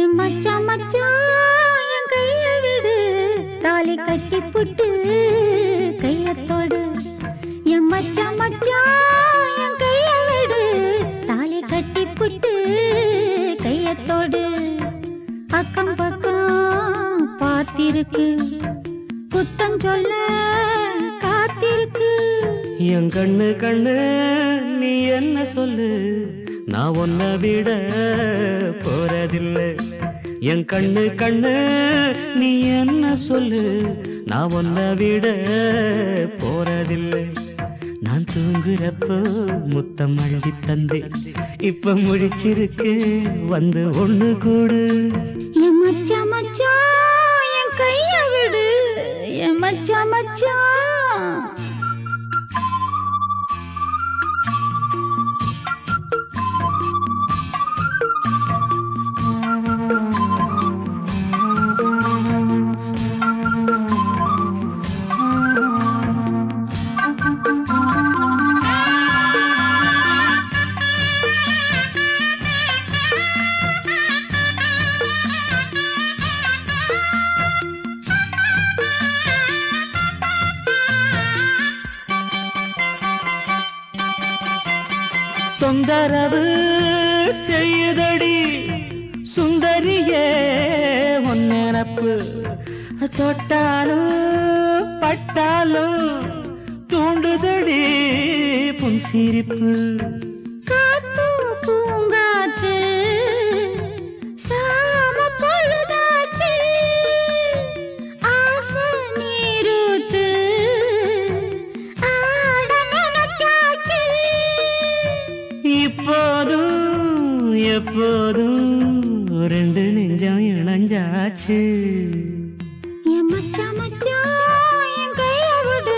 என் மச்சான் மச்சான் என் கைய விடு, தாலி கட்டி புட்டு கையத்தோடு. என் மச்சான் மச்சான் என் கைய விடு, தாலி கட்டி புட்டு கையத்தோடு. அக்கம் பக்கம் பார்த்திருக்கு, குத்தம் சொல்ல காத்திருக்கு. என் கண்ணு கண்ணு நீ என்ன சொல்லு, நான் உன்னை விட போறதில்லை. என் கண்ணு கண்ணு நீ என்ன சொல்லு, நான் உன்னை விட போறதில்லை. நான் தூங்குறப்போ முத்தம் அள்ளி தந்தே, இப்ப முழிச்சிருக்கு வந்து ஒண்ணு கூடு. என் மச்சான் மச்சான் என் கைய விடு, என் மச்சான் மச்சான். தொந்தரவு செய்யுதடி சுந்தரியே உன் நினப்பு, தொட்டாலும் பட்டாலும் தூண்டுதடி புன் சிரிப்பு. காத்து பூங்காத்து சாம பொழுதாச்சு, ஆசை நீரூத்து ஆட நினைச்சாச்சு. இப்போதும் எப்போதும் ரெண்டு நெஞ்சம் இணைஞ்சாச்சு. என் மச்சான் மச்சான் என் கைய விடு,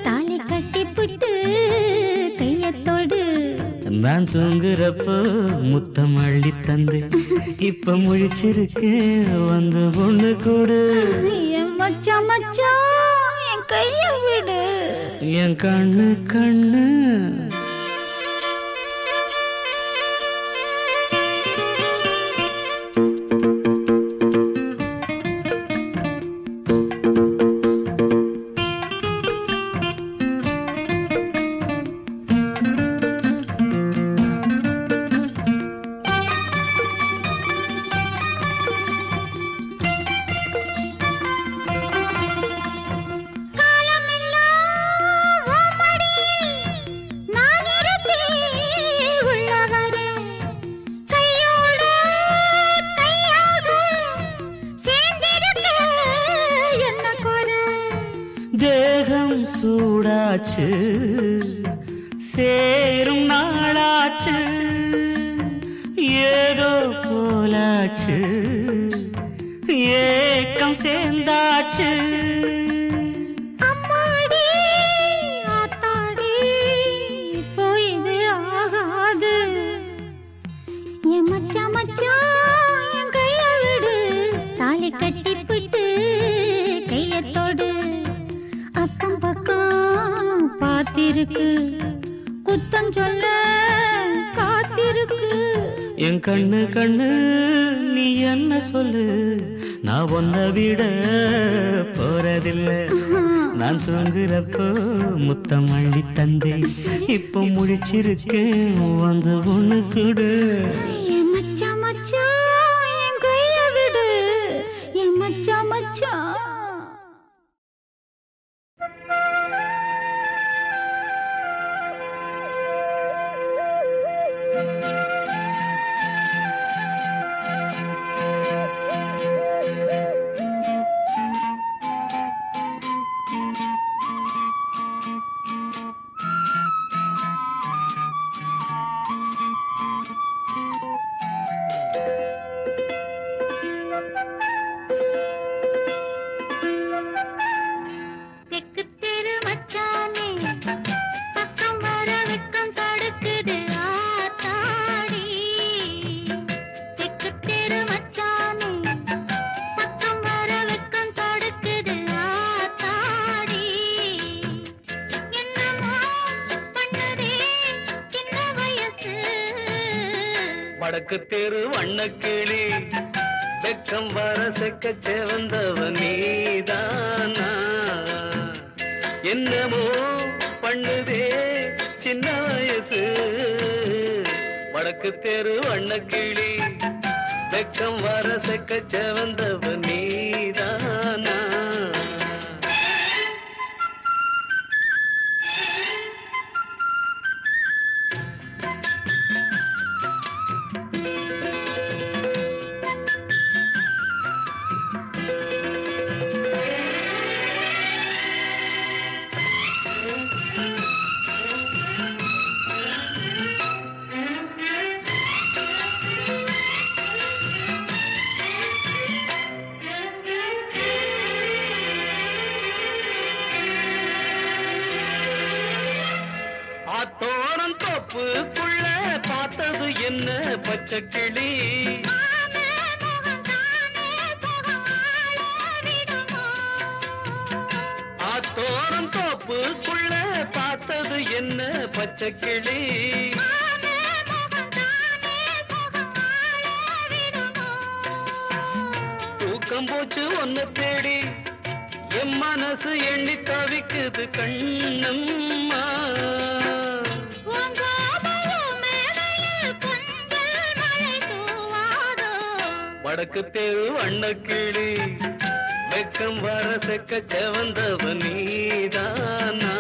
தாலி கட்டி புட்டு கையத்தோடு. நான் தூங்குறப்போ முத்தம் அள்ளி தந்து, இப்ப முழிச்சிருக்கு வந்து ஒண்ணு கூடு. என் மச்சான் மச்சான் என் கைய விடு. என் கண்ணு கண்ணு தேகம் சூடாச்சு, சேரும் நாளாச்சு, ஏதோ போலாச்சு, ஏக்கம் சேர்ந்தாச்சு. அம்மாடி ஆத்தாடி போயிது ஆகாது. என் மச்சான் மச்சான் என் கைய விடு, தாலி கட்டி புட்டு கையத்தோடு. அக்கம் பக்கம் பார்த்திருக்கு, குத்தம் சொல்ல காத்திருக்கு. என் கண்ணு கண்ணு நீ என்ன சொல்லு, நான் உன்னை விட போறதில்லை. நான் தூங்குறப்போ முத்தம் அள்ளி தந்தே, இப்ப முழிச்சிருக்கேன் வந்து ஒண்ணு கூடு. என் மச்சான் மச்சான் என் கைய விடு, என் மச்சான் மச்சான். வடக்கு தெரு வண்ணக்கிளி வெக்கம் வர செக்க செவந்தவ நீதானா என்னமோ பண்ணுதே சின்ன வயசு வடக்கு தெரு வண்ணக்கிளி வெக்கம் வர செக்க செவந்தவ நீதானா தோரம் தோப்புக்குள்ள பார்த்தது என்ன பச்சை கிளி தோரம் தோப்புக்குள்ள பார்த்தது என்ன பச்சை கிளி தூக்கம் போச்சு ஒன்ன தேடி என் மனசு எண்ணி தவிக்குது கண்ணம்மா வடக்கு தெரு வண்ணக்கிளி வெக்கம் வர செக்க செவந்தவ நீதானா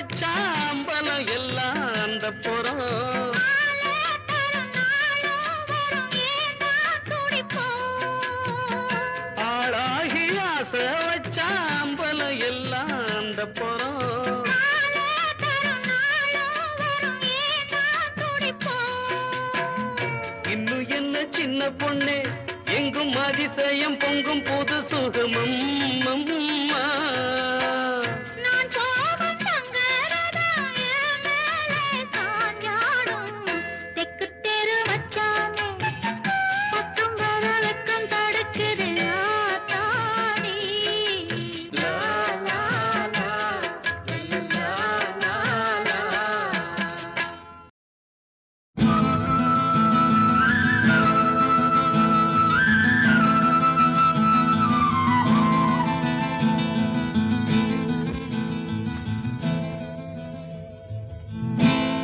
வச்சாம்பலம் எல்லாம் அந்த புறம் ஆளாகி ஆசை வச்சாம்பலம் எல்லாம் அந்த புறம் இன்னும் என்ன சின்ன பொண்ணு எங்கும் அதிசயம் பொங்கும் புது சுகமம்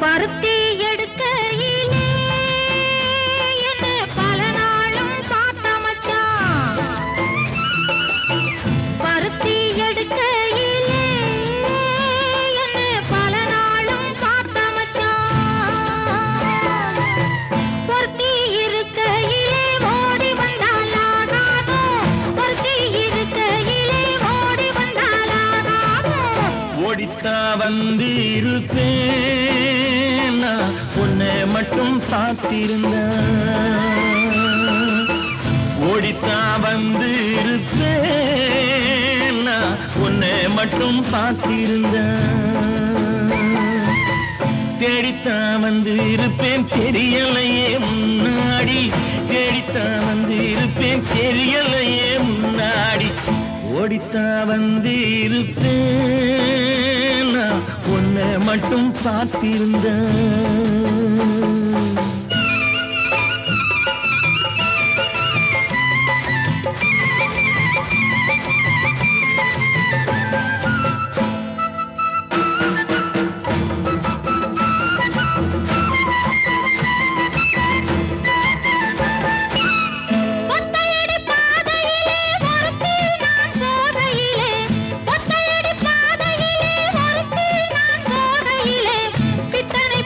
பருத்தி எடுக்கையிலே என்ன பல நாளும் பார்த்த மச்சான் பருத்தி எடுக்கையிலே என்ன பல நாளும் பார்த்த மச்சான் பொருத்தி இருக்கையிலே ஓடி வந்தாலாகாதோ பொருத்தி இருக்கையிலே ஓடி வந்தாலாகாதோ ஓடித்தா வந்து இருப்பேன் உன்னை மட்டும் சாத்திருந்த ஓடித்தா வந்து இருப்பேன் உன்னை மட்டும் சாத்திருந்த தேடித்தா வந்து இருப்பேன் தெரியலையே முன்னாடி தேடித்தா வந்து இருப்பேன் தெரியலையே முன்னாடி ஓடித்தா வந்து இருப்பேன் உன்னை மட்டும் பார்த்திருந்த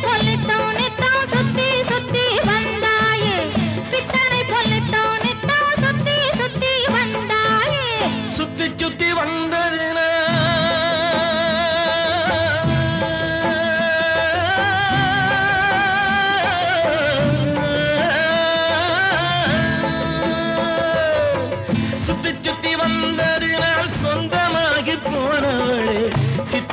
பொல்லித்தோனே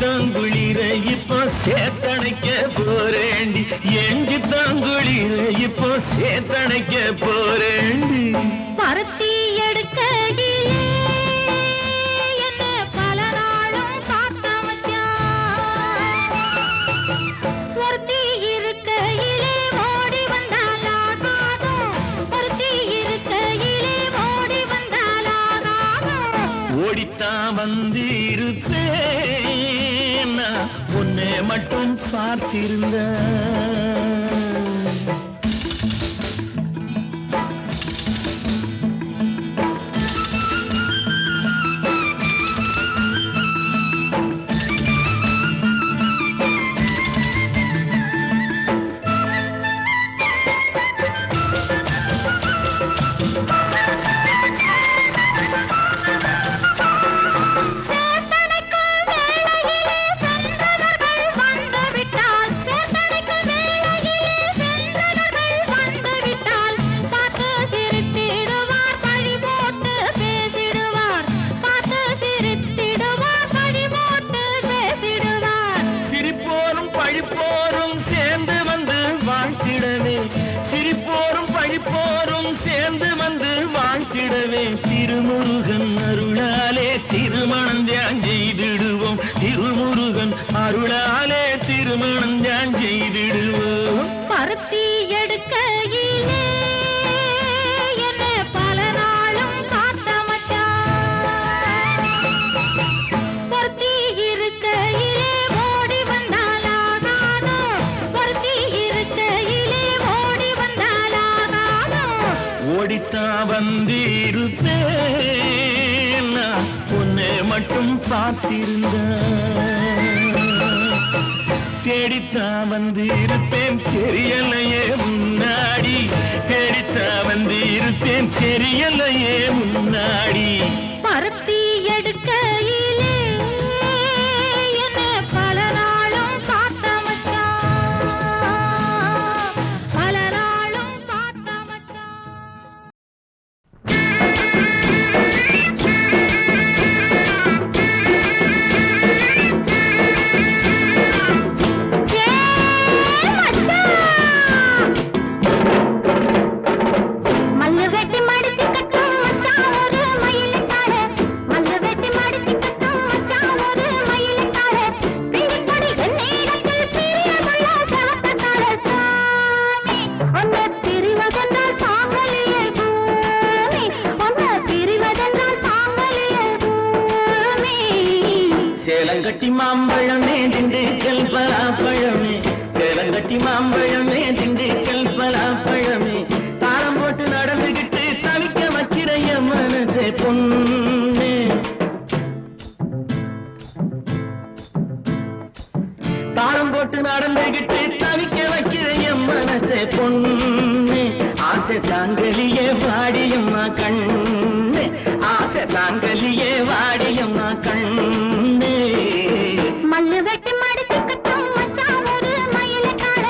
தாங்குளிர இப்போ சேத்தணைக்க போறேண்டி எஞ்சி தாங்குளிர இப்போ சேத்தணைக்க போறேண்டி பருத்தி எடுக்கையிலே என்ன பல நாளும் காத்த மச்சான் ஒருத்தி இருக்கையிலே ஓடி வந்தாலாகாதோ ஒருத்தி இருக்கையிலே ஓடி வந்தாலாகாதோ ஓடித்தான் வந்து இருப்பேன் நான் உன்னை மட்டும் பார்த்திருந்த திருமுருகன் அருளாலே திருமணம் தியான் செய்திடுவோம் திருமுருகன் அருளாலே திருமணம் தியான் செய்திடுவோம் பருத்தி எடுக்கையிலே என்ன பல நாளும் காத்த மச்சான் பொருத்தி இருக்கையிலே ஓடி வந்தாலாகாதோ பொருத்தி இருக்கையிலே ஓடி வந்தாலாகாதோ ஓடித்தான் வந்திருப்பேன் நான் உன்னை மட்டும் பார்த்திருந்த தேடித்தான் வந்திருப்பேன் தெரியலையே முன்னாடி தேடித்தான் வந்திருப்பேன் தெரியலையே முன்னாடி பருத்தி எடுக்கையிலே என்ன பல நாளும் காத்த மச்சான் பல நாளும் காத்த மச்சான் மல்லு வெட்டி மடிச்சு கட்டும் மச்சான் ஒரு மயிலுக்காக மல்லு வெட்டி மடிச்சு கட்டும் மச்சான் ஒரு மயிலுக்காக பிடிப்படி என்னிடத்தில் பிரியமுள்ள சவத்தக்கார சாமி உன்னை பிரிவதென்றால் சாங்கலியே பூமி உன்னை பிரிவதென்றால் சாங்கலியே பூமி சேலங்கட்டி மாம்பழமே திண்டுக்கல் பலாப்பழமே சேலங்கட்டி மாம்பழமே திண்டுக்கல் பலாப்பழமே தாளம் போட்டு நடந்துகிட்டு தவிக்க வைக்கிறைய மனசே பொண்ணு தாளம் போட்டு நடந்துகிட்டு தவிக்க வைக்கிறைய மனசே பொண்ணு ஆசை தாங்கலியே வாடியம்மா கண்ணு ஆசை தாங்கலியே வாடியம்மா கண்ணு மல்லு வெட்டி மடிச்சு கட்டும் மச்சான் ஒரு மயிலுக்காக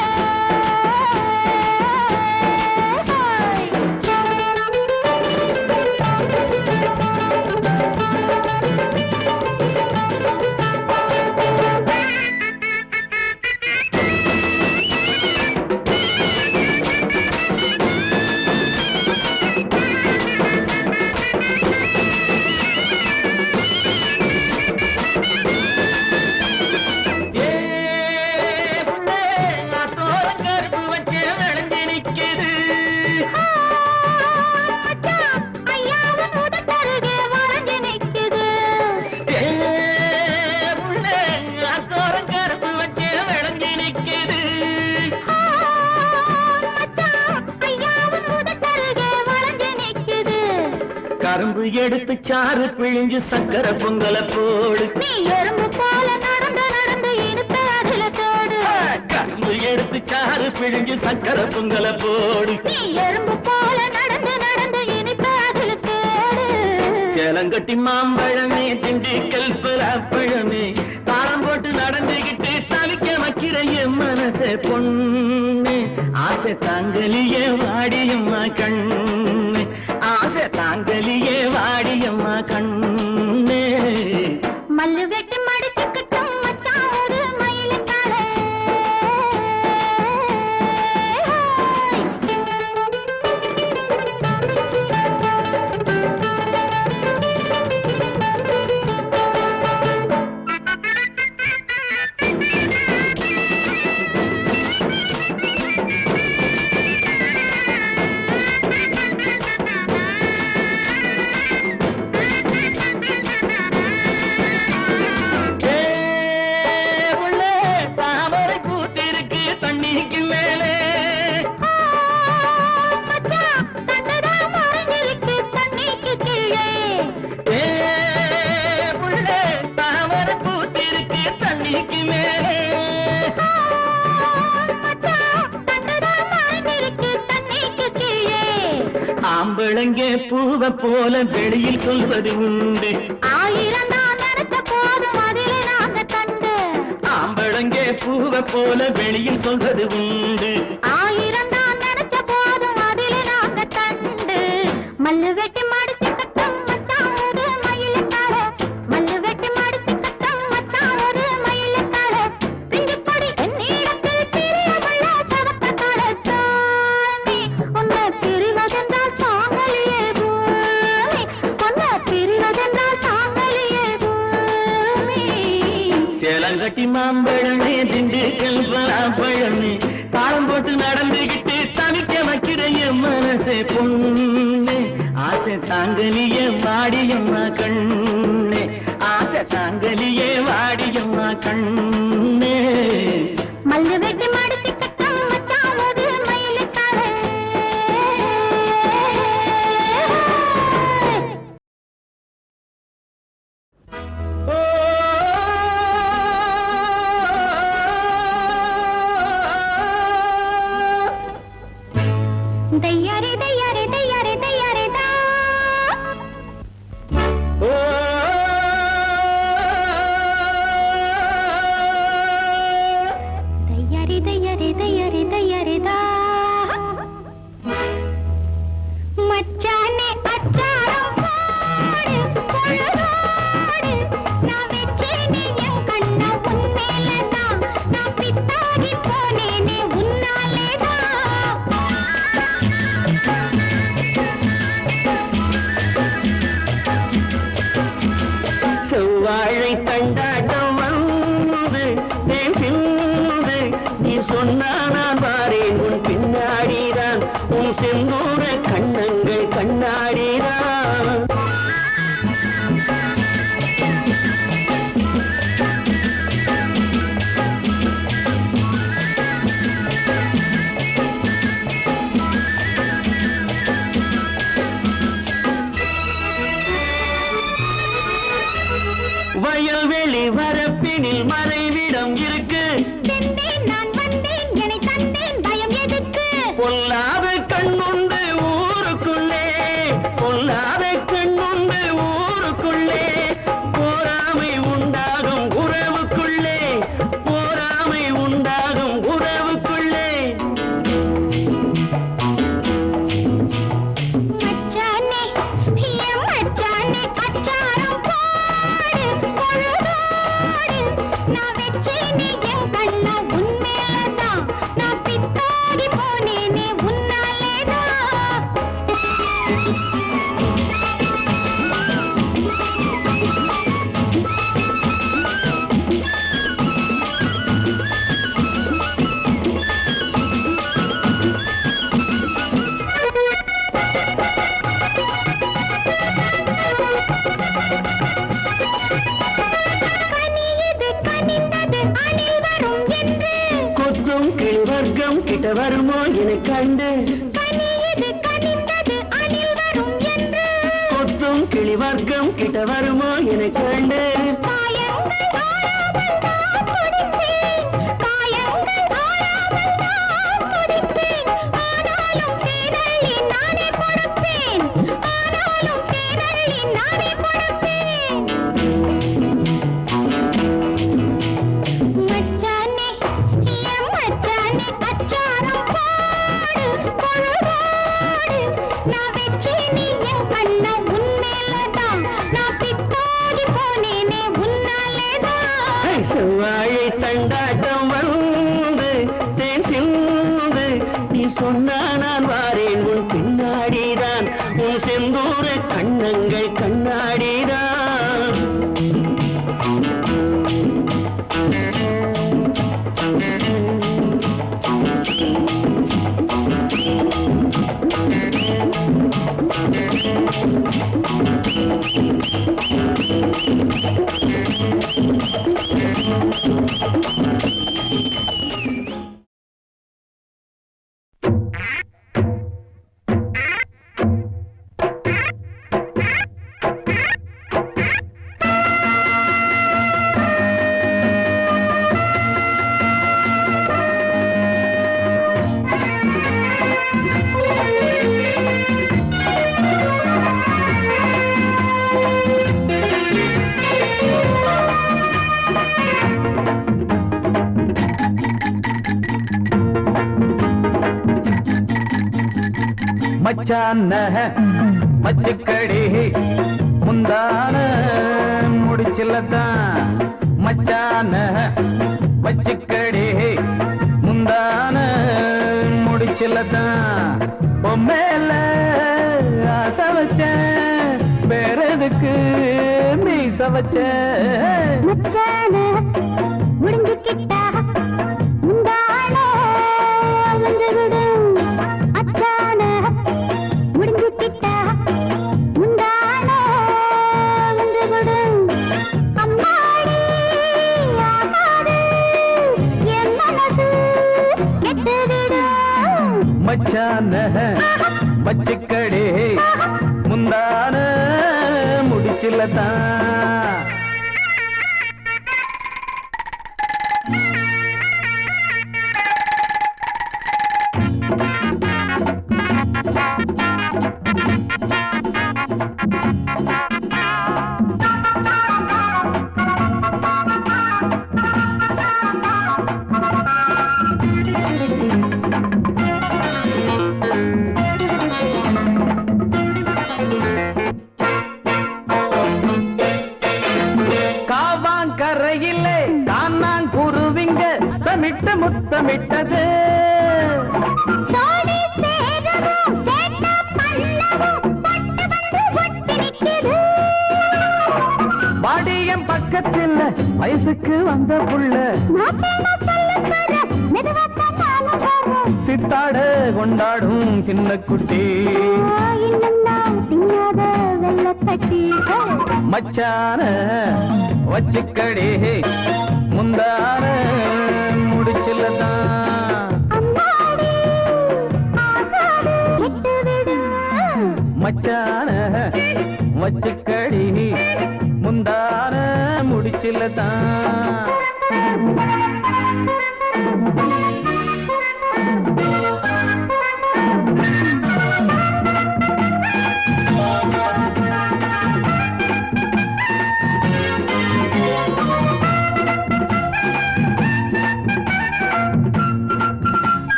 கரும்பு எடுத்து சாறு பிழிஞ்சு சக்கரை பொங்கல போடு நீ எறும்பு போல நடந்து நடந்து இனிப்ப அதுல தோடு கரும்பு எடுத்து சாறு பிழிஞ்சு சக்கரை பொங்கல போடு நீ எறும்பு போல நடந்து நடந்து இனிப்ப அதுல தோடு சேலங்கட்டி மாம்பழமே திண்டுக்கல் பலாப்பழமே தாளம் போட்டு நடந்துகிட்டு தவிக்க வைக்கிறைய மனசே பொண்ணு ஆசை தாங்கலியே வாடியம்மா கண்ணு ஆசை தாங்கலியே வாடியம்மா கண்ணு மல்லு வெட்டி மடிச்சு கட்டும் மச்சான் ஆம்பளங்கே பூவ போல வெளியில் சொல்வது உண்டு. 1000 தான் நினைச்ச போதும் அதிலே நாங்க கண்டு. ஆம்பளங்கே பூவ போல வெளியில் சொல்வது உண்டு. 1000 தான் நினைச்ச போதும் அதிலே நாங்க கண்டு. மல்லு வெட்டி மடிச்சு கட்டும் மச்சான் ஒரு மயிலக்கார. மல்லு வெட்டி மடிச்சு கட்டும் மச்சான் ஒரு மயிலக்கார. பிஞ்சு பொடி என்னிடத்தில் பிரியமுள்ள சவக்கத்தாழ சாமி. உன்னை பிரிவதென்றால் சாங்கலியே பூமி. உன்னை பிரிவதென்றால் சாங்கலியே பூமி. சேலங்கட்டி மாம்பழமே திண்டுக்கல் பழமே தாளம் போட்டு நடந்துகிட்டு தவிக்க வைக்கிற என் மனசே பொண்ணு. ஆசை தாங்கலியே வாடியம்மா கண்ணே. ஆசை தாங்கலியே வாடியம்மா கண்ணே. மல்லு வெட்டி மடிச்சு கட்டும் மச்சான் ஒரு மயிலக்கார. தையாரே தையாரே தையாரே தையாரே தா. தையாரே தையாரே தையாரே தையாரே தா. மச்சானே அச்சாரம் போடு பொழுதோடு. நான் வெச்சேனே என் கண்ண உன் மேலதான். நான் பித்தாகி போனேனே உன்னாலேதான். செவ்வாழை தண்டாட்டம் வந்து தேன் சிந்து. நீ சொன்னா நான் பாரேன் உன் பின்னாடிதான். உன் செந்தூர கண்ணங்கள் கண்ணாடிதான். வயல்வெளி வரப்பினில் மறைவிடம் இருக்கு. சென்றேன் நான் வந்தேன் என்னை தந்தேன் பயம் எதுக்கு. பொல்லாத கண்ணுண்டு ஊருக்குள்ளே. பொல்லாத கண்ணுண்டு ஊருக்குள்ளே. போராமை உண்டாகும் உறவுக்குள்ளே. போராமை உண்டாகும் உறவுக்குள்ளே. மச்சானே என் மச்சானே அச்சாரம் போடு பொழுதோடு. நான் வெச்சேனே என் கண்ண உன் மேலதான். நான் பித்தாகி போனேனே உன்னாலேதான். கனியது கனிந்தது அணில் வரும் என்று. கொத்தும் கிழ்வர்க்கம் கிட்ட வருமோ என கண்டு. கனியது கனிந்தது அணில் வரும் என்று. கொத்தும் கிழிவர்க்கம் கிட்ட வருமோ என கண்டு. காயங்கள் ஆறாமல் நான் துடித்தேன். காயங்கள் ஆறாமல் நான் துடித்தேன். ஆனாலும் தேனள்ளி நானே கொடுப்பேன். ஆனாலும் தேனள்ளி நானே கொடுப்பேன். மச்சானே என் மச்சானே அச்சாரம் போடு பொழுதோடு. நான் வெச்சேனே என் கண்ண உன் மேலதான். நான் பித்தாகி போனேனே உன்னாலேதான். செவ்வாழை தண்டாட்டம் வந்து தேன் சிந்து. நீ சொன்னா நான் வாரேன் உன் பின்னாடிதான். உன் செந்தூர கண்ணங்கள் கண்ணாடிதான். மச்சான மச்சுக்கடி முந்தான முடிச்சில்லதான் மச்சான மச்சுக்கடி முந்தான முடிச்சில்லதான் பொம்மேல ஆசை வச்சேன் வேற எதுக்கு மீச வச்சேன் மச்சான முடிஞ்சுக்கிட்டா முந்தான வந்து விடு அச்சான முடிஞ்சுக்கிட்டா முந்தான வந்து விடு அம்மாடி ஆகாது என் மனசு கெட்டு விடு மச்சான மச்சுக்கடி முந்தான முடிச்சில்லதான் கரையிலே தான் குருவிங்க தமிட்ட முத்தமிட்டது வாடியம் பக்கத்தில் வயசுக்கு வந்த புள்ள சித்தாட கொண்டாடும் சின்ன குட்டி மச்சான வச்சுக்கடி முந்தான முடிச்சில்லதான் மச்சான வச்சுக்கடி முந்தான முடிச்சில்லதான்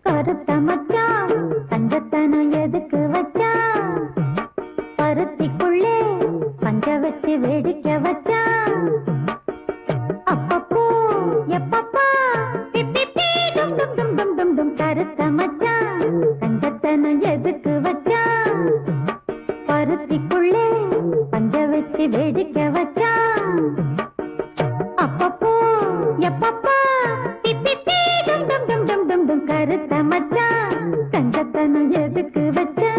கருத்த மச்சான் தங்கத்தனம் எதுக்கு வச்சான் பருத்திக்குள்ளே பஞ்ச வச்சு வேடிக்கை வச்சான் அப்பப்போ எப்பப்பா பிப்பி டும் டும் டும் டும் டும் டும் கருத்த மச்சான் தங்கத்தனம் எதுக்கு வச்சான் பருத்திக்குள்ளே பஞ்ச வச்சு வேடிக்கை வச்சான் அப்பப்போ எப்பப்பா பிப்பி டும் டும் டும் டும் டும் டும் கருத்த மச்சான் கஞ்சத்தனம் எதுக்கு வச்சா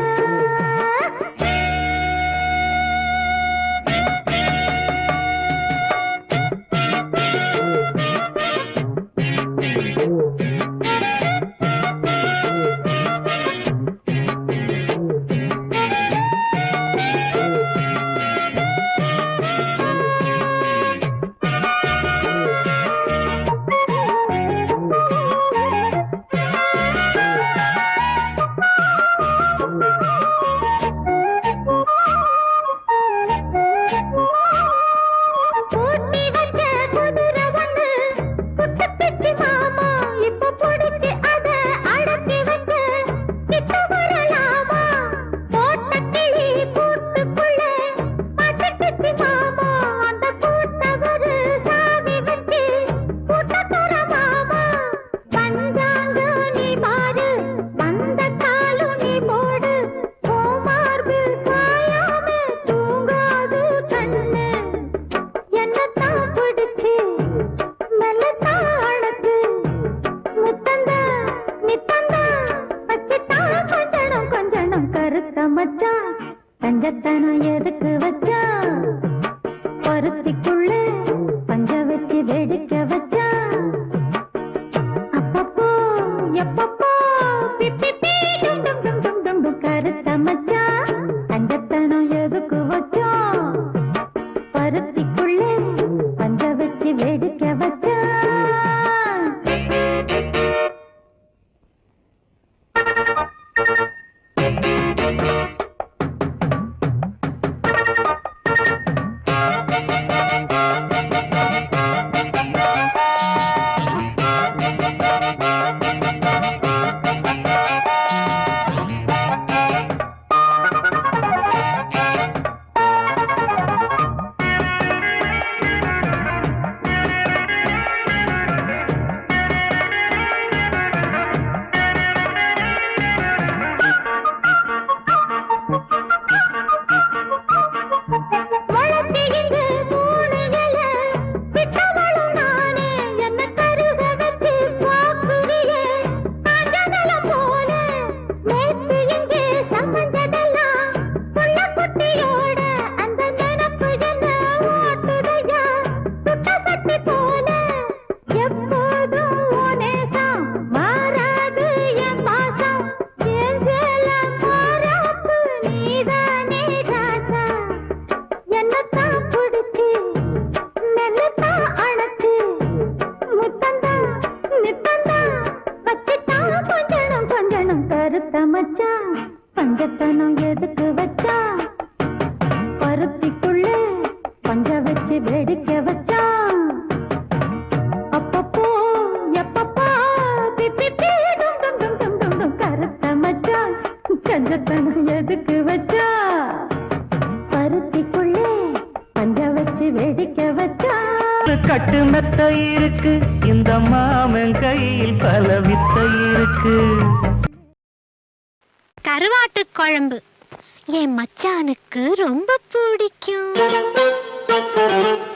கஞ்சத்தனம் எதுக்கு வச்சா பருத்திக்குள்ள பஞ்ச வச்சு வெடிக்க வச்சா அப்பப்போ எப்பப்போ பிப்பி பீ டும் டும் டும் டும் டும் டும் கருத்த மச்சா கஞ்சத்தனம் எதுக்கு வச்சா பருத்திக்குள்ள பஞ்ச வச்சு வெடிக்க வச்சா பஞ்சத்தனம் எதுக்கு வச்சா பருத்திக்குள்ள பஞ்ச வச்சு வெடிக்க வச்சா அப்பப்போ எப்பப்போ பிப்பி பீ டும் டும் டும் டும் டும் டும் கருத்த மச்சா கஞ்சத்தனம் எதுக்கு வச்சா பருத்திக்குள்ள பஞ்ச வச்சு வெடிக்க வச்சா கட்டு மெத்த இருக்கு இந்த மாமன் கையில் பல வித்தை இருக்கு கருவாட்டு குழம்பு என் மச்சானுக்கு ரொம்ப பிடிக்கும்.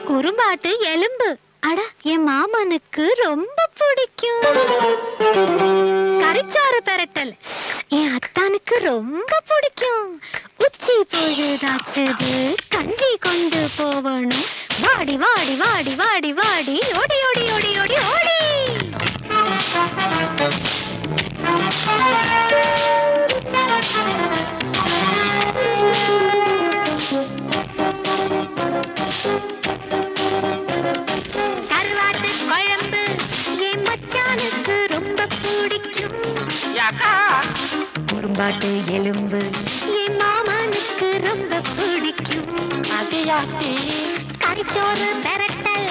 குறும்பாட்டு எலும்பு அட என் மாமனுக்கு ரொம்ப பிடிக்கும். கறிச்சாறு பெரட்டல் என் அத்தானுக்கு ரொம்ப பிடிக்கும். உச்சி பொழுதாச்சது கஞ்சி கொண்டு போவணும். வாடி வாடி வாடி வாடி வாடி ஓடி ஓடி ஓடி ஓடி ஓடி கருவாட்டு குழம்பு என் மச்சானுக்கு ரொம்ப பிடிக்கும். குறும்பாட்டு எலும்பு என் மாமனுக்கு ரொம்ப பிடிக்கும். கறிச்சோறு பெரட்டல்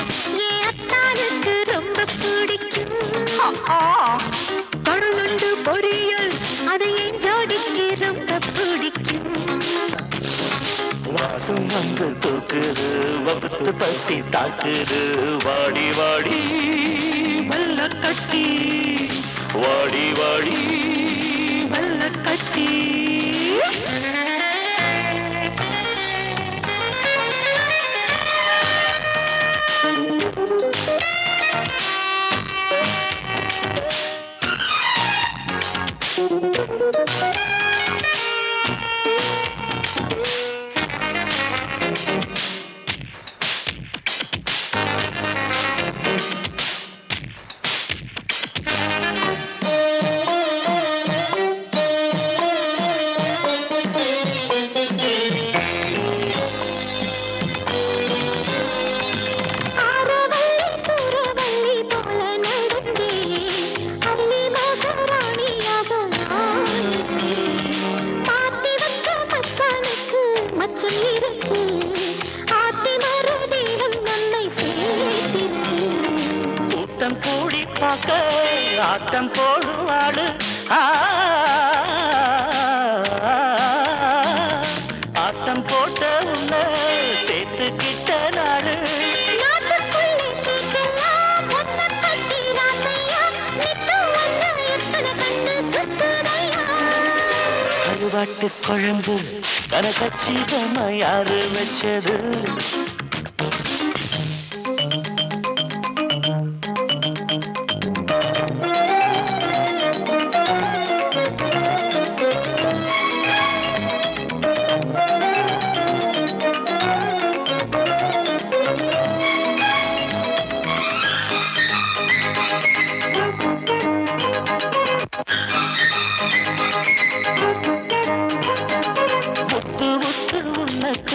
என் அத்தானுக்கு ரொம்ப பிடிக்கும். கடுநண்டு பொரியல் அது என் ஜோடிக்கு ரொம்ப பிடிக்கும். வாசம் வந்து தூக்குது வகுத்து பசி தாக்குது வாடி வாடி வெள்ள கட்டி வாடி வாடி வெள்ள கட்டி ஆட்டம் போடுவாடு ஆட்டம் போட்ட உன்ன சேர்த்துக்கிட்ட நாடு கருவாட்டு குழம்பு கனகச்சிதமா யாரு வச்சது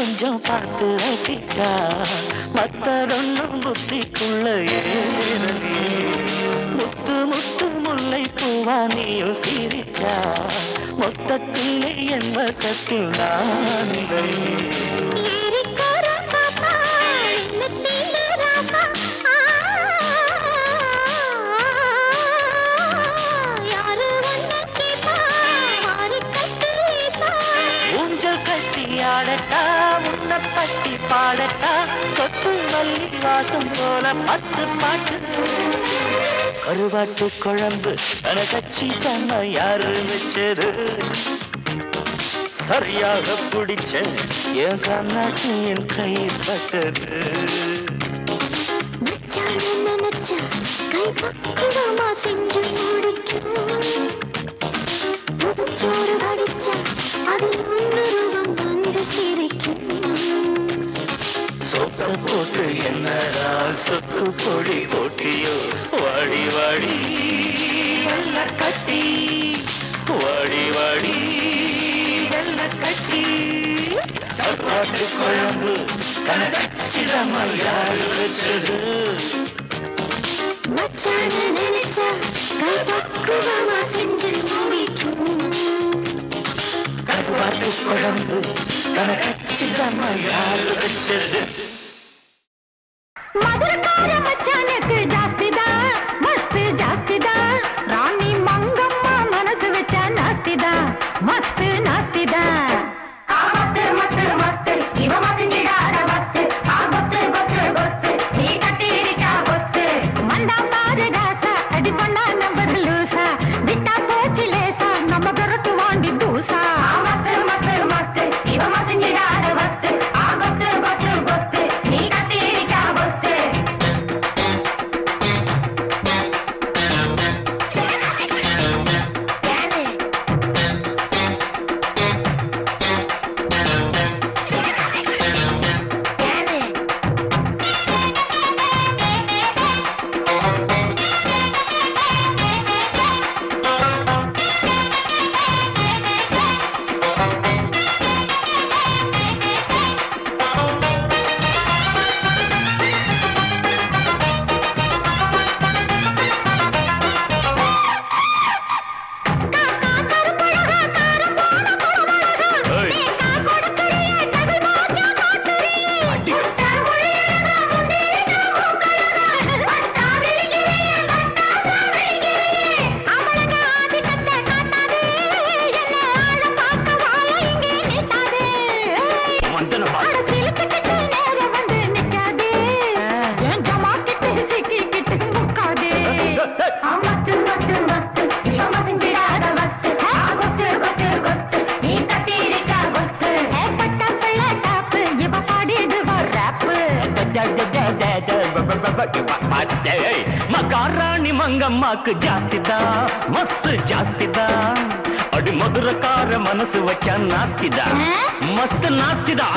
கொஞ்சம் பார்த்து ரசிச்சா மத்ததொன்னும் புத்திக்குள்ள ஏறலே முத்து முத்து முல்லை பூவா நீயும் சிரிச்சா மொத்தத்திலே என் வசத்தில் நான் இல்லை. ஊஞ்சல் கட்டி ஆடட்டா உன்னை பட்டி பாடட்டா சொத்து மல்லி வாசம் போல 10 பாட்டு. கருவாட்டு குழம்பு கச்சி பண்ண யாரு வச்சது சரியாக பிடிச்ச என் கண்ணாட்டி என் கை பட்டது. செஞ்சு முடிக்கும் சோறு அடிச்சா அதில் உன்னருவம் வந்து சிரிக்கும். சொத்த போட்டு என்னடா சொத்து பொடி போட்டியோ வாடி வாடி வெள்ள கட்டி வாடி வாடி வெள்ள கட்டி. கருவாட்டு குழம்பு கனச்சிதமா யாரு வச்சது மச்சான நினைச்சா கை பக்குவமா செஞ்சு முடிக்கும். கருவாட்டு குழம்பு கனச்சிதமா யாரு வச்சது. மதுரக்கார மச்சானுக்கு ஜாஸ்திதான் மஸ்து ஜாஸ்திதான் ராணி மங்கம்மா மனசு வச்சா நாஸ்திதான் மஸ்து நாஸ்திதான். மஸ்து மஸ்து மஸ்து இவ மசிஞ்சிடாத மஸ்து மஸ்து மஸ்து மஸ்து நீ கட்டி இருக்கா மஸ்து மண்டா பாரு ராசா அடி பண்ணா நம்பர் லூசா விட்டா போச்சு லேசா நம்ம பெரட்டு வாண்டி தூசா. மஸ்து மஸ்து மஸ்து இவ மசிஞ்சிடாத மஸ்து மஸ்து மஸ்து மஸ்து நீ கட்டி இருக்கா மஸ்து. மகாராணி மங்கம்மாக்கு ஜாஸ்திதா மஸ்து ஜாஸ்திதா அடி மதுரக்கார மனசு வச்சா நாஸ்திதா மஸ்து நாஸ்திதா.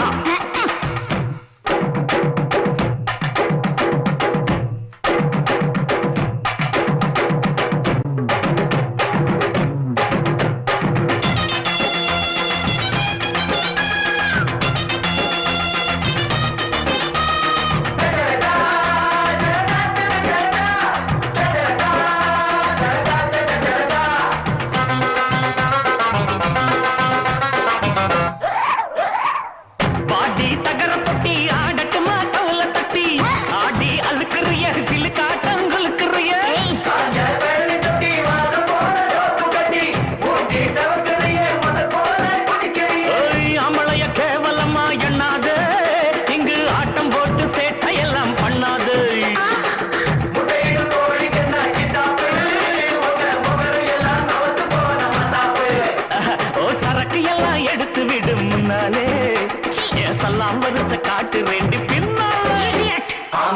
காட்டு ரெண்டு பின்னாலே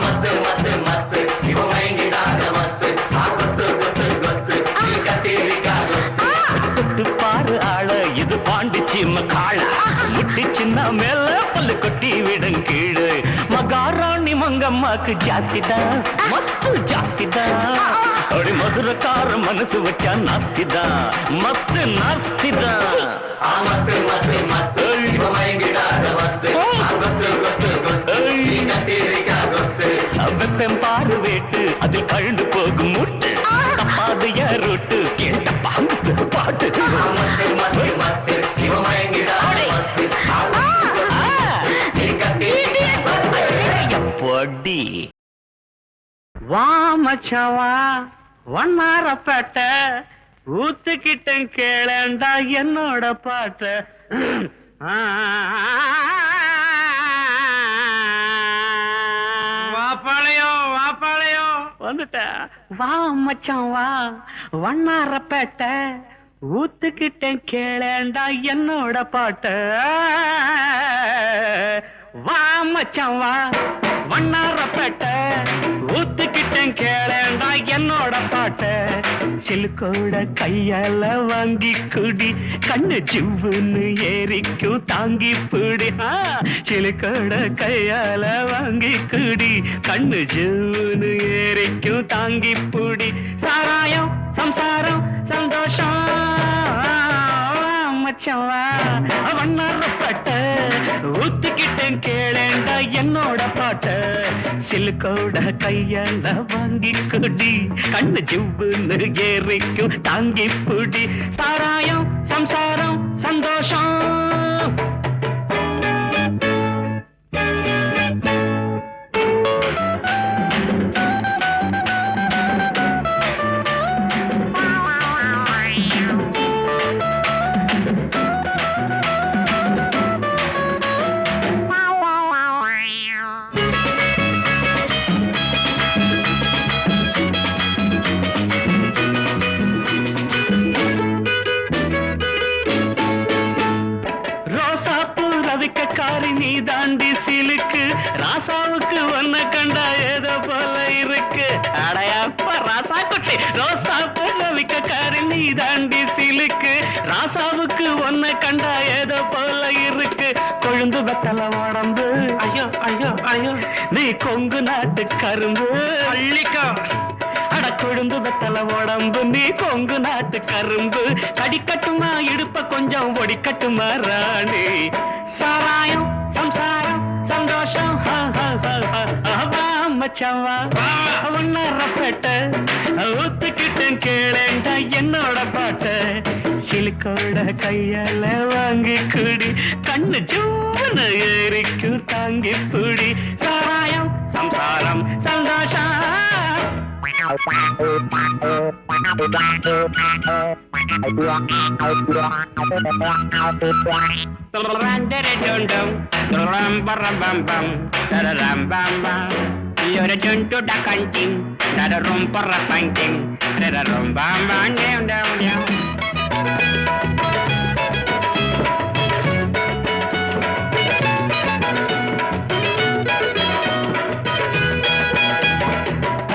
மத்து மத்து மத்து இவ மயங்கிடாத மத்து கொத்து கொத்து கொத்து கட்டிருக்காது தொட்டு பாரு ஆள இது பாண்டிச்சிம்ம காள முட்டி சின்ன மேல பல்லு கொட்டி விடும் கீழே மகாராணி மங்கம்மாக்கு ஜாஸ்திதா மஸ்து ஜாஸ்திதா அடி மதுரக்கார மனசு வச்சா நாஸ்திதா மஸ்து நாஸ்திதா மத்து மத்து மத்து இவ மயங்கிடாத மத்து கொடி. வா மச்சான் வா வண்ணாரப்பேட்டை ஊத்துக்கிட்டேன் கேளண்டா என்னோட பாட்ட. வாப்பாளையம் வாப்பாளையம் வந்துட்ட. வா மச்சான் வா வண்ணாரப்பேட்டை ஊத்துக்கிட்டேன் கேளண்டா என்னோட பாட்ட. வா மச்சான் வா வண்ணாரப்பேட்டை ஊத்துக்கிட்டேன் கேளண்டா என்னோட பாட்ட. சிலுக்கோட கையால வாங்கி குடி கண்ணு ஜிவ்வுன்னு ஏறிக்கும் தாங்கி பிடி. சிலுக்கோட கையால வாங்கி குடி கண்ணு ஜிவ்வுன்னு ஏறிக்கும் தாங்கி பிடி. சாராயம் சம்சாரம் சந்தோஷம் மச்சான் வா வண்ணாரப்பேட்டை ஊத்துக்கிட்டேன் கேளேண்டா என்னோட பாட்ட. சிலுக்கோட கையால வாங்கி குடி கண்ணு ஜிவ்வுன்னு ஏறிக்கும் தாங்கி பிடி. சாராயம் சம்சாரம் சந்தோஷம். நீ தாண்டி சிலுக்கு ராசாவுக்கு ஒன்ன கண்டா ஏதோ போல இருக்கு. அடையப்ப ராசா குட்டி ரோசா பொண்ணவிக்காரி நீ தாண்டி சிலுக்கு ராசாவுக்கு ஒன்ன கண்டா ஏதோ போல இருக்கு. கொழுந்து வெத்தல உடம்பு ஐயோ ஐயோ ஐயோ நீ கொங்கு நாட்டு கரும்பு அள்ளிக்கோ. அட கொழுந்து வெத்தல உடம்பு நீ கொங்கு நாட்டு கரும்பு. கடிக்கட்டுமா இடுப்ப கொஞ்சம் ஒடிக்கட்டுமா ராணி. சாராயம் சம்சாரம் சந்தோஷம் மச்சான் வா வண்ணாரப்பேட்டை ஊத்துக்கிட்டேன் கேளேண்டா என்னோட பாட்ட. சிலுக்கோட கையால வாங்கி குடி கண்ணு ஜூன்னு ஏறிக்கும் தாங்கி பிடி. சாராயம் சம்சாரம் சந்தோஷம். You're a junto da canting, that a romper a painting, that a rumba man down down down.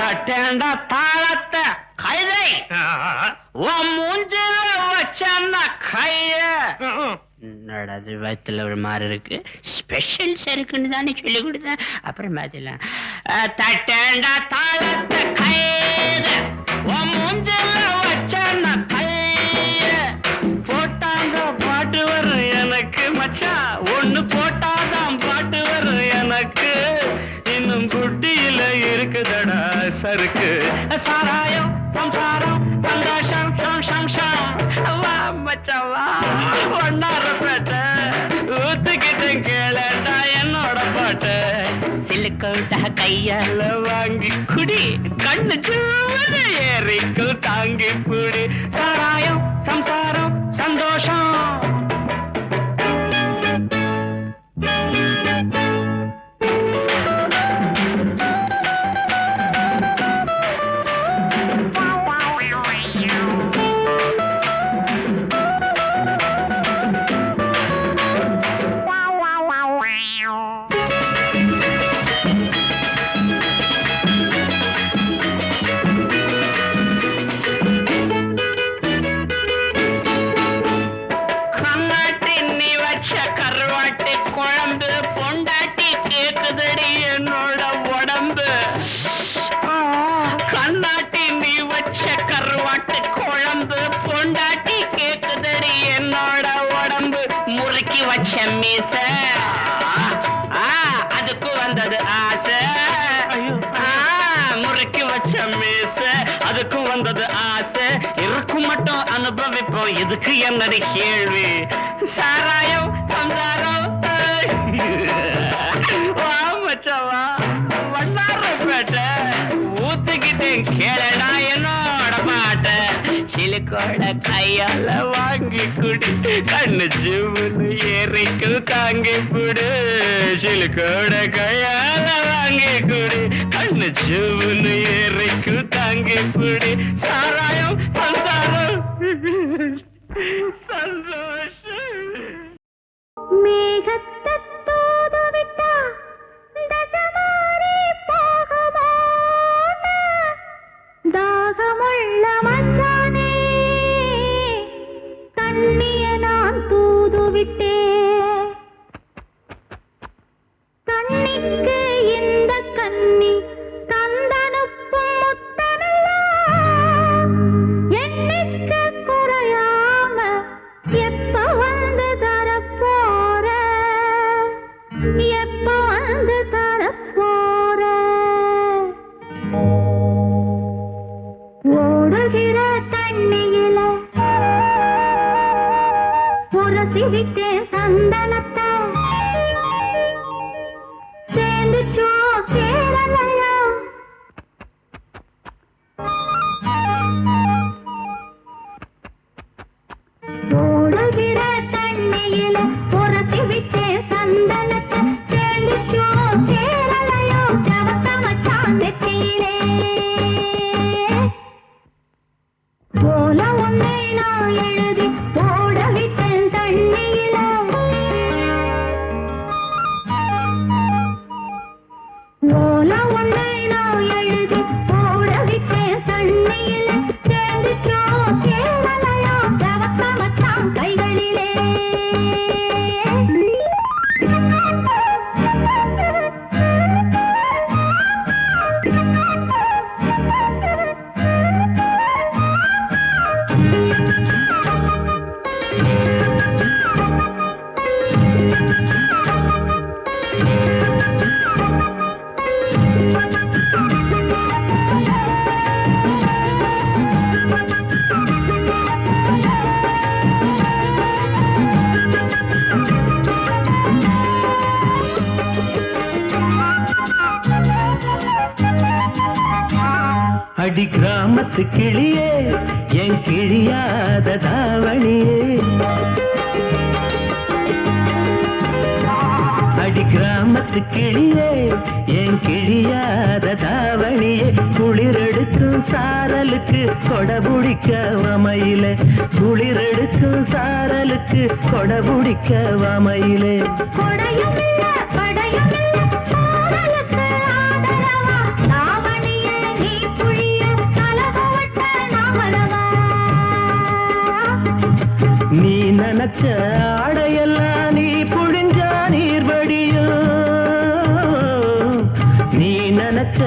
Attend a palate, Kaide, one moonjil, what's Kaya. அது வயத்துல ஒரு மாதிரி இருக்கு. ஸ்பெஷல் சருக்குன்னு தானே சொல்லி கொடுத்தேன். அப்புறம் பார்த்துலாம். தட்டேண்டா தாளத்தை கைத மூஞ்சல வச்சான கைய போட்டாங்க பாட்டு வரும் எனக்கு மச்சான். ஒண்ணு போட்டாதான் பாட்டு வரும் எனக்கு. இன்னும் குட்டியில இருக்குதடா சருக்கு. சாராயம் சம்சாரம் சந்தோஷம் சம்சம் வா மச்சான் வா வண்ணாரப்பேட்டை ஊத்துக்கிட்டேன் கேளேண்டா என்னோட பாட்ட. சிலுக்கோட கையால வாங்கி குடி கண்ணு ஜூன்னு ஏறிக்கும் தாங்கி பிடி. சாராயம் சம்சாரம் சந்தோஷம். அதுக்கு வந்தது ஆசை. முறுக்கி வச்ச மீச அதுக்கு வந்தது ஆசை. இருக்கும் மட்டும் அனுபவிப்போம் இதுக்கு என்னடி கேள்வி. சாராயம் சம்சாரம் வா மச்சவா வண்ணா சிலுக்கோட கையால வாங்கி குடி கண்ணு ஜூன்னு ஏறிக்கு தாங்கி புடு சிலுக்கோட கையால வாங்கி குடி கண்ணு ஜூன்னு ஏறிக்கு தாங்கி புடி சாராயம் சந்தாரம் சந்தோஷம் மேகத்தை தூதுவிட்டா தசமாரி போகமான தாகமுள்ள மச்சானே கண்ணிய நான் தூதுவிட்டேன் கண்ணிக்கு இந்த கண்ணி தந்தனுப்பும் முத்தமெல்லாம் எண்ணிக்கு குறையாம எப்ப வந்து தரப்போற எப்ப வந்து தரப்போற ஓடுகிற தண்ணியில உரசி விட்டேன் சந்தனத்தை சேர்ந்துச்சோ சேரலையோ ஓடுகிற தண்ணியில உரசி விட்டேன் சந்தனத்தை சேர்ந்துச்சோ சேரலையோ ஜவத்த மச்சான் நெத்தியிலே போல ஒன்னே நான் எழுதி போட விட்டேன் தண்ணியில போல ஒன்னே நான் எழுதி போட விட்டேன் தண்ணியில சேர்ந்துச்சோ சேரலையோ ஜவத்த மச்சான் கைகளிலே அடி கிராமத்து கிளியே என் கிழியாத தாவணியே அடி கிராமத்து கிளியே என் கிழியாத தாவணியே குளிரெடுக்கும் சாரலுக்கு கொடபுடிக்க வமையிலே குளிரெடுக்கும் சாரலுக்கு கொடபுடிக்க வமையிலே கொடையும் இல்ல படையும் இல்ல சாரலுக்கு ஆதரவா தாவணியே நீ புழிய கலகவட்ட நாமளவா நீ நினைச்ச ஆடையெல்லாம் நீ புழிஞ்சா நீர்வடியும் நீ நினைச்ச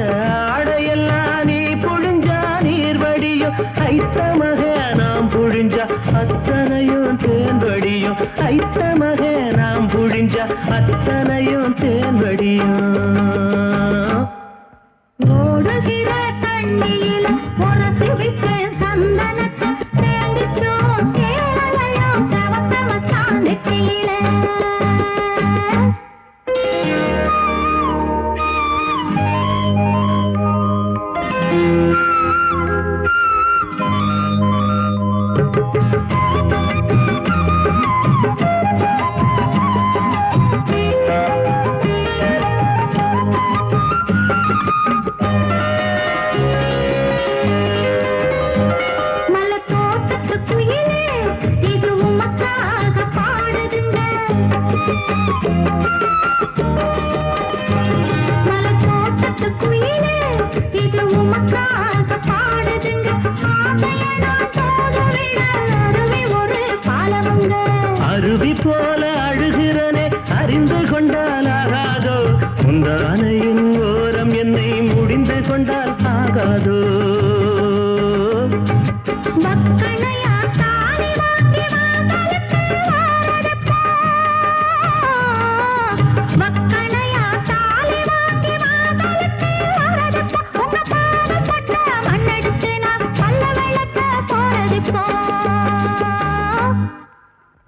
ஆடையெல்லாம் நீ புழிஞ்சா நீர்வடியும் ஐத்தமக நாம் புழிஞ்சா அத்தனையும் தேன்படியும் ஐத்தமக நாம் புழிஞ்சா அத்தனையும் தேன்படியும் ஓடுகிற தண்ணியில உரசி விட்டேன் சந்தனத்தை சேர்ந்துச்சோ சேரலையோ ஜவத்த மச்சான் நெத்தியிலே மலத்தோட்டத்து குயிலே இது உமக்காக பாடுதுங்க மலத்தோட்டத்து குயிலே இது உமக்காக பாடுதுங்க ஆசைய நான் தோதுவிட அருவி ஒரு பாலமுங்க அருவி போல அழுகிறனே அறிந்து கொண்டால் ஆகாதோ உந்தானையின் ஓரம் என்னை முடிந்து கொண்டால் ஆகாதோ மக்களையா தாலி வாங்கி வாங்கலுக்கு வாரதப்பா மக்களையா தாலி வாங்கி வாங்கலுக்கு வாரதப்பா உங்க பாவப்பட்ட மண்ணெடுத்து நான் பல்ல வெள்ளத்த போறதிப்போ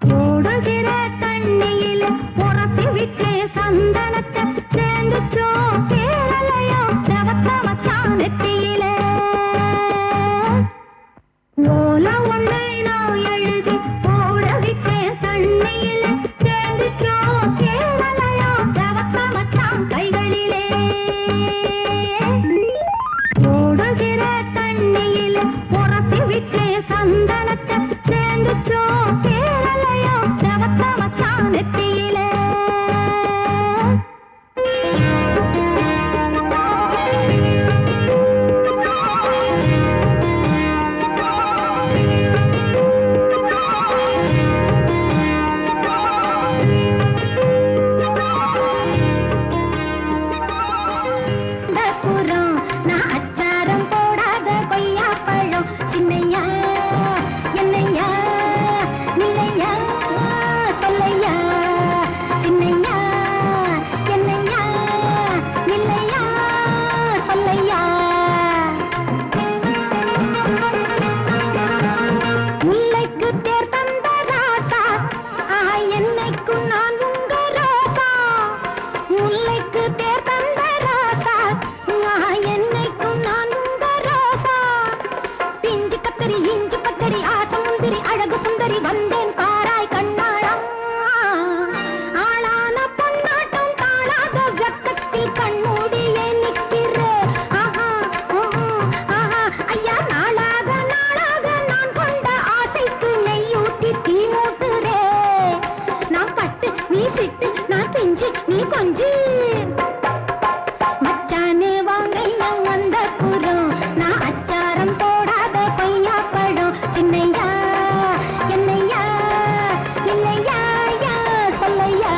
ஓடுகிற தண்ணியில உரசி விட்டு சந்தனத்தை சேர்ந்துச்சோ சேரலையோ ஜவத்த மச்சான் நெத்தியிலே ஓல ஒண்ணு முல்லைக்கு தேர் தந்த ராசா என்னைக்கும் நான் உங்க ரோசா பிஞ்சு கத்தரி இஞ்சி பச்சடி ஆசை முந்திரி அழகு சுந்தரி வந்தேன் பாராய் கண்ணாளம் ஆளான பொன்னாட்டம் தாழாத வெக்கத்தில் கண்மூடியே நிற்கிறே ஆஹா ஆஹா ஐயா நாளாக நாளாக நான் கொண்ட ஆசைக்கு நெய்யூட்டி தீ மூட்டுறே நான் பட்டு நீ சிட்டு நான் பிஞ்சு நீ கொஞ்சு மச்சானே வாங்கையா வந்த புறம் நான் அச்சாரம் போடாத கொய்யா படம் சின்னையா என்னையா இல்லையா யா சொல்லையா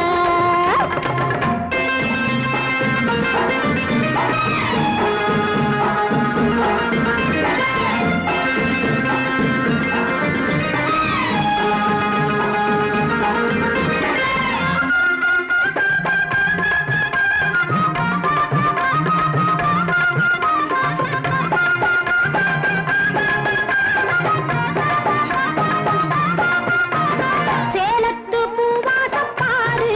சேலத்து பூவாசம் பாரு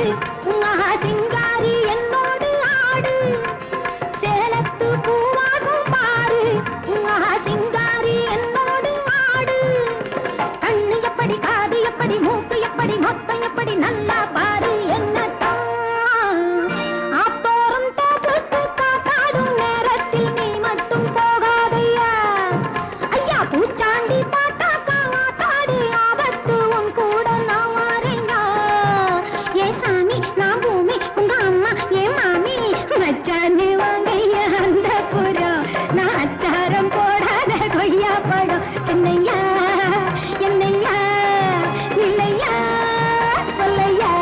மகா சிங்காரி என்னோடு ஆடு சேலத்து பூவாசம் பாரு மகா சிங்காரி என்னோடு ஆடு கண்ணு எப்படி காது எப்படி மூக்கு எப்படி மொத்தம் எப்படி நல்லா பாரு என்னத்தான் ஆத்தோரம் தோப்புக்கு காத்தாடும் நேரத்தில் நீ மட்டும் போகாதையா ஐயா பூச்சாண்டி பாட்டாக்கா ஆத்தாடு ஆபத்து உன் கூட நான் வரேங்க ஏ சாமி நான் பூமி உங்க அம்மா ஏ மாமி மச்சானு வாங்கையா அந்த புறம் நான் அச்சாரம் போடாத கொய்யா படம் சின்னையா என்னையா இல்லையா சொல்லையா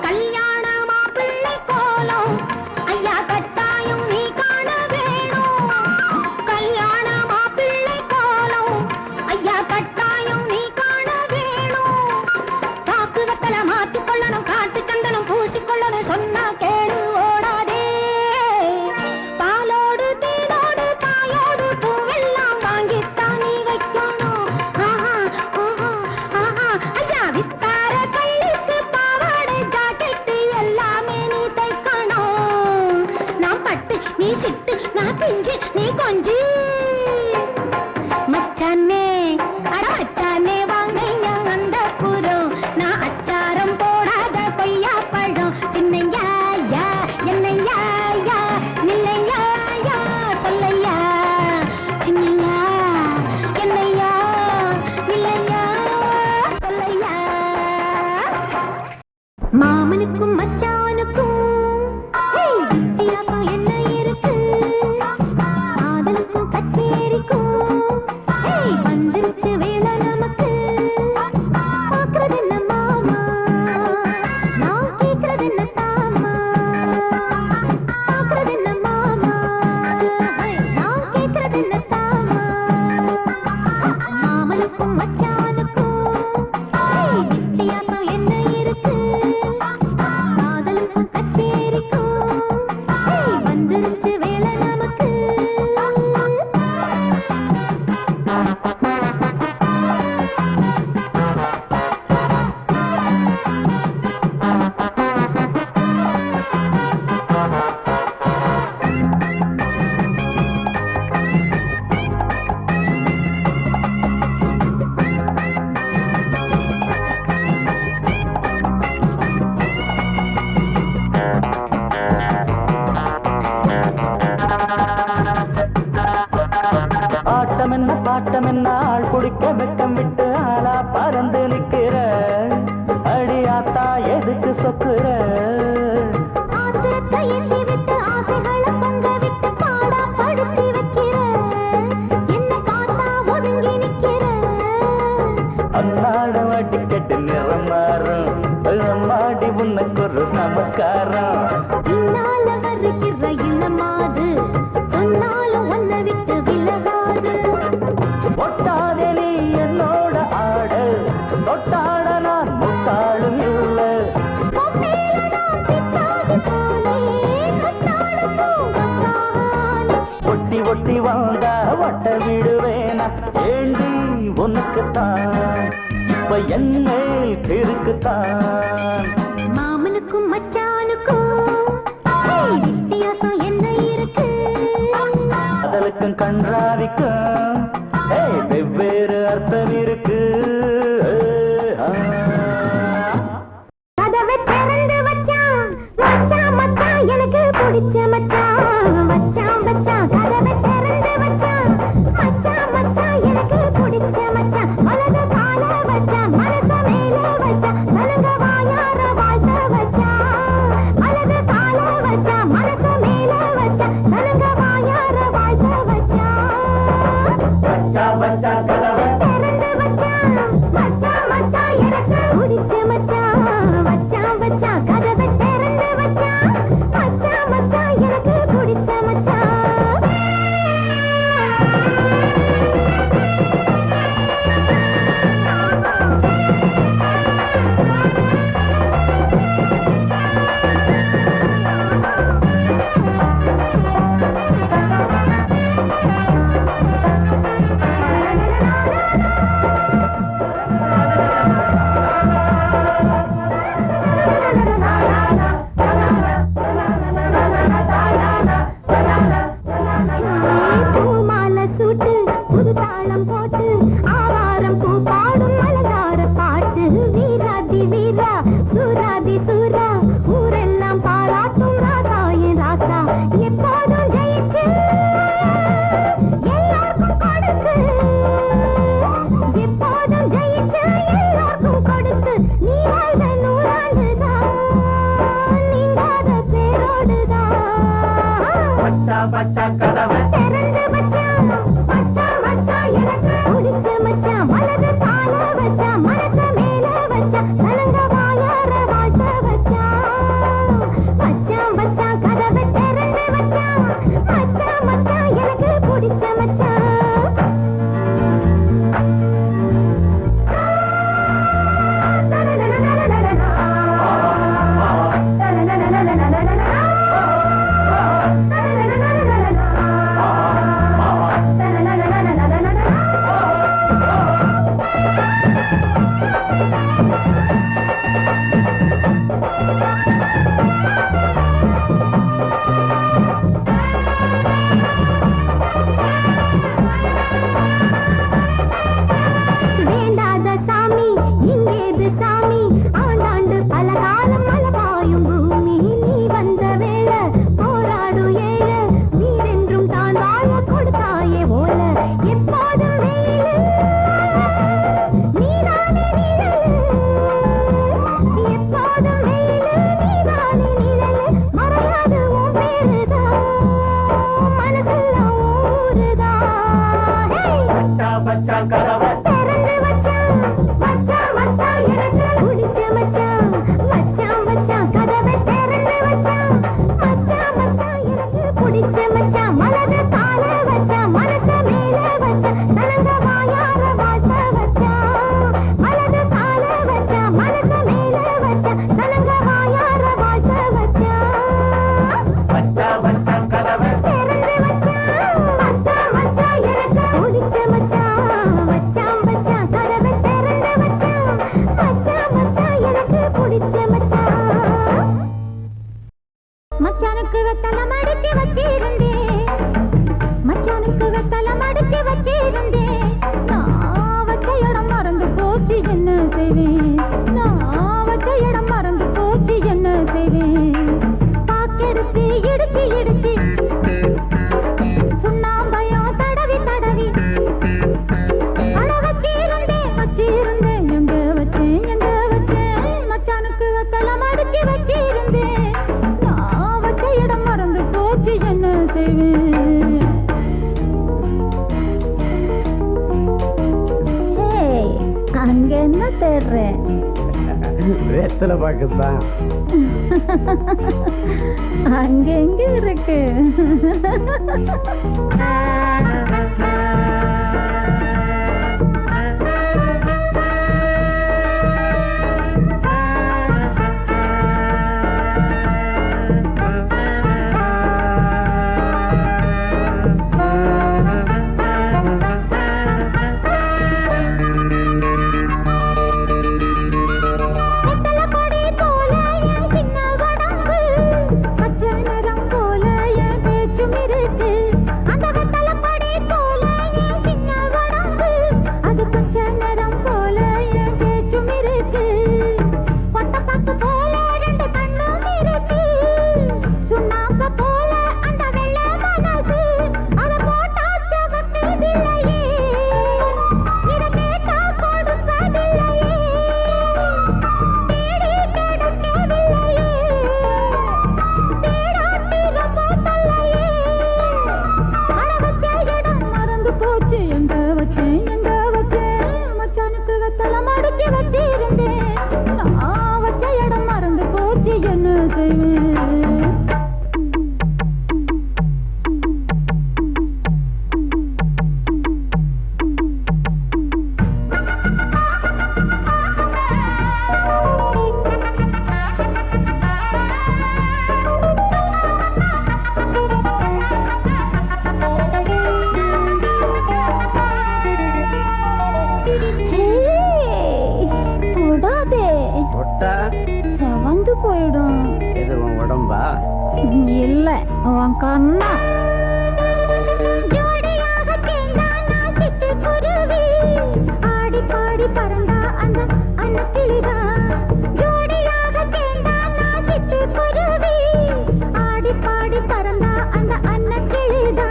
கல்யாண மாப்பிள்ளை கோலம் ஐயா கட்டாயம் நீ காண வேணும் கல்யாண மாப்பிள்ளை கோலம் ஐயா கட்டாயம் நீ காண வேணும் காக்கு வத்தல மாத்திக்கொள்ளணும் காட்டு சந்தனம் பூசிக்கொள்ளணும் சொன்னா கேளு ஓடாதே பாலோடு தேனோடு தாயோடு பூவெல்லாம் வாங்கித்தான் நீ வைக்கணும் ஆஹா ஆஹா ஆஹா ஐயா வித்தார கள்ளிக்கு பாவாடை ஜாக்கெட்டு எல்லாமே நீ தைக்கணும் நான் பட்டு நீ சிட்டு நான் பிஞ்சு நீ கொஞ்சு மச்சானே அட மச்சானே வாங்கையா அந்த புறம் நான் அச்சாரம் போடாத கொய்யா பழம் சின்னையா யா என்னையா யா நில்லையா யா சொல்லையா சின்னையா என்னையா நில்லையா சொல்லையா மாமனுக்கும் மச்சானுக்கும் வித்தியாசம் என்ன இருக்கு காதலுக்கும் கச்சேரிக்கும் வந்துருச்சு வேலை நமக்கு பாக்குறது என்ன மாமா நான் கேக்குறது என்ன தாமா பாக்குறது என்ன மாமா நான் கேக்குறது என்ன தாமா மாமனுக்கும் மச்சானுக்கும் வித்தியாசம் என்ன இருக்கு காதலுக்கும் கச்சேரிக்கும் வந்துருச்சு வேலை நமக்கு பாட்டம் என்ன ஆள் குடிக்க வெட்கம் விட்டு ஆளா பறந்து நிக்கிற அடியாத்தா எதுக்கு சொக்குற ஆத்திரத்தை எண்ணி விட்டு ஆசைகளை பொங்க விட்டு பாடா படுத்தி வைக்கிற என்ன பார்த்தா ஒதுங்கி நிக்கிற அன்னாட வாட்டி கட்டு நிறம் மாறும் மாடி உனக்கு ஒரு நமஸ்காரம் பின்னால வருகிற இளமாது சொன்னாலும் ஒன்ன விட்டு விலகாது ஒட்டா ஏண்டி உனக்குத்தான் இப்ப என்ன இருக்குத்தான் மாமனுக்கும் மச்சானுக்கும் வித்தியாசம் என்ன இருக்கு அதலுக்கும் கன்றாவிக்கும் வெவ்வேறு அர்த்தம் இருக்கு கதவை திறந்து வச்சான் மச்சான் மச்சான் எனக்கு பிடிச்ச மச்சான் மச்சான் மச்சான் கதவை திறந்து வச்சான் மச்சான் மச்சான் எனக்கு பிடிச்ச மச்சான் வலது கால வச்சான் மனச மேல வச்சான் நலங்க வாயார வாழ்த்த வச்சான் வலது கால வச்சான் மனச மேல வச்சான் நலங்க வாயார வாழ்த்த வச்சான் மச்சான் மச்சான் கதவை திறந்து வச்சான் மச்சான் மச்சான் எனக்கு பிடிச்ச மச்சான் மச்சான் மச்சான் கதவை திறந்து வச்சான் மச்சான் மச்சான் எனக்கு பிடிச்ச மச்சான் பூமாலை சூட்டு புது தாளம் போட்டு ஆவாரம் பூ பாடும் அலங்கார பாட்டு வீராதி வீரா சூராதி சூரா ஊரெல்லாம் பாராட்டும் ராசாயின் ராசா எப்போதும் ஜெயிச்சு எல்லாருக்கும் கொடுத்து எப்போதும் ஜெயிச்சு எல்லாருக்கும் கொடுத்து நீ வாழ்ந்த நூறாண்டுதான் நீங்காத பேரோடுதான் மச்சான் மச்சான் கதவை திறந்து வச்சான் மச்சான் மச்சான் எனக்கு பிடிச்ச மச்சான் வலது கால வச்சான் மனச மேல வச்சான் நலங்க வாயார வாழ்த்த வச்சான் மச்சான் மச்சான் கதவை திறந்து வச்சான் மச்சான் மச்சான் எனக்கு பிடிச்ச மச்சான் வேண்டாத சாமி இங்கேது சாமி ஆண்டாண்டு பல காலம் மலபாயும் பூமி நீ வந்த வேளை போராடும் ஏழ நீரென்றும் தான் வாழ கொடுத்தாயே போல எப்போதும் வெயிலு நீதானே நிழலு எப்போதும் வெயிலு நீதானே நிழலு மறையாது உன் பேருதான் மனசெல்லாம் ஊருதான் மச்சான் கதவை திறந்து வச்சான் மச்சான் மச்சான் எனக்கு பிடிச்ச மச்சான் மச்சான் மச்சான் கதவை திறந்து வச்சான் மச்சான் மச்சான் எனக்கு பிடிச்ச மச்சான் மலது கால வச்சான் மனச மேல வச்சான் நலங்க வாயார வாழ்த்த வச்சான் மலது கால வச்சான் மனச மேல வச்சான் நலங்க வாயார வாழ்த்த வச்சான் மச்சான் மச்சான் கதவை திறந்து வச்சான் மச்சான் மச்சான் எனக்கு பிடிச்ச மச்சான் மச்சான் மச்சான் கதவை திறந்து வச்சான் மச்சான் மச்சான் எனக்கு பிடிச்ச மச்சான் மச்சானுக்கு வெத்தலம் அடிச்சு வச்சிருந்தேன் மச்சானுக்கு வெத்தலம் அடிச்சு வச்சிருந்தேன் நான் வச்ச இடம் மறந்து போச்சு என்ன செய்வேன் நான் வச்ச இடம் மறந்து போச்சு என்ன செய்வேன் பாக்கெடுத்து இடிச்சு இடிச்சு சுண்ணாம்பயம் தடவி தடவி அட வச்சிருந்தேன் வச்சிருந்தேன் எங்க வச்சேன் மச்சானுக்கு வெத்தலம் அடிச்சு வச்சிருந்தேன் நான் வச்ச இடம் மறந்து போச்சு என்ன செய்வேன் அங்க என்ன தேடுறேன் வேத்தல பாக்குதான் அங்க எங்க இருக்கு போயிடும். எது உன் உடம்பா? இல்ல உன் கண்ணா. ஆடி பாடி பறந்தா அந்த அன்னக்கிளிதா. ஜோடியாக சேர்ந்தா நான் சிட்டு குருவி. ஆடி பாடி பறந்தா அந்த அன்னக்கிளிதா.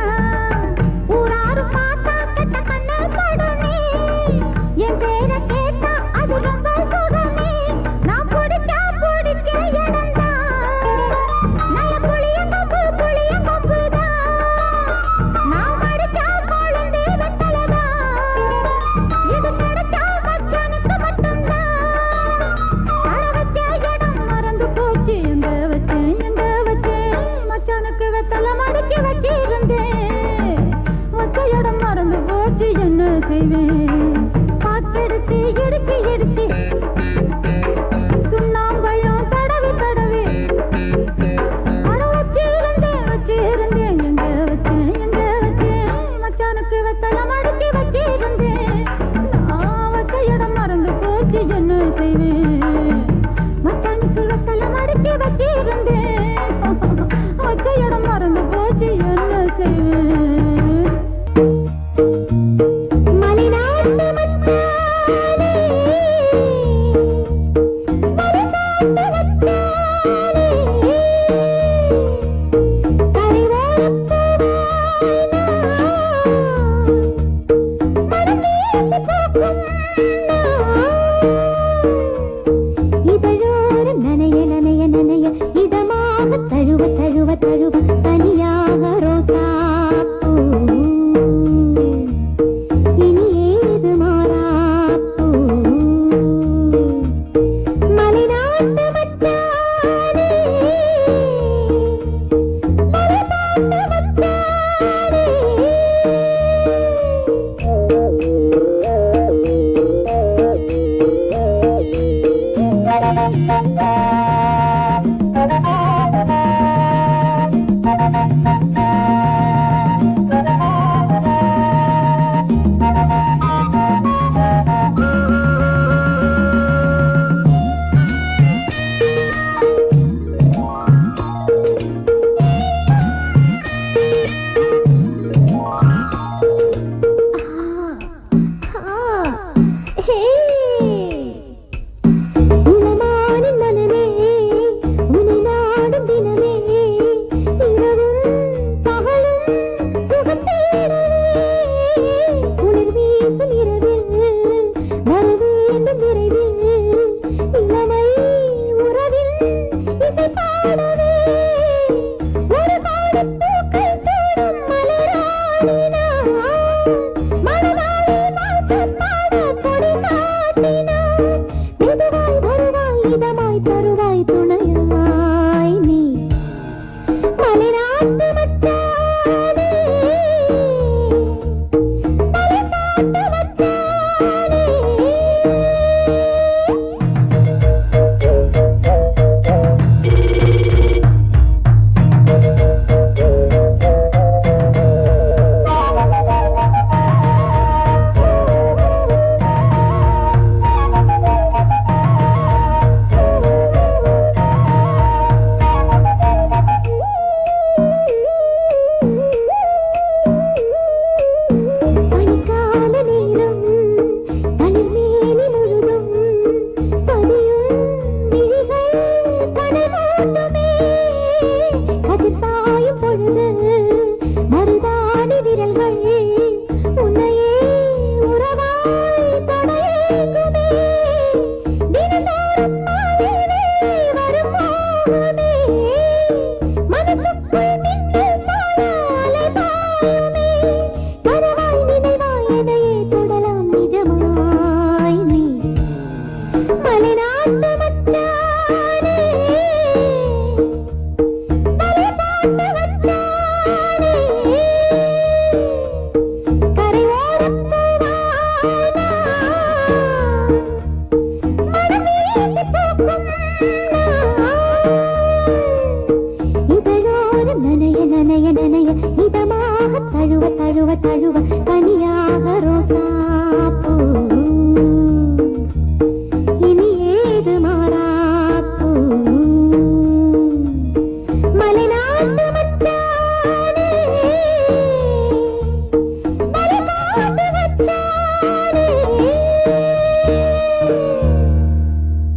ஊராரு பார்த்தா கெட்ட கண்ணு படுமே. என் பேரை கேட்டா அது ரொம்ப சுகமே. நான் பிடிக்க இடம்தான். நல்ல புளியங்கொம்புதான். நான் மடிச்சா கொழுந்து வெத்தலைதான். இது கிடைச்சா மச்சானுக்கு மட்டும்தான். அட வச்ச இடம் மறந்து போச்சு. எங்க வச்சேன் மச்சானுக்கு வெத்தலை மடிச்சு வச்சிருந்தேன். வச்ச இடம் மறந்து போச்சு. என்ன செய்வேன்?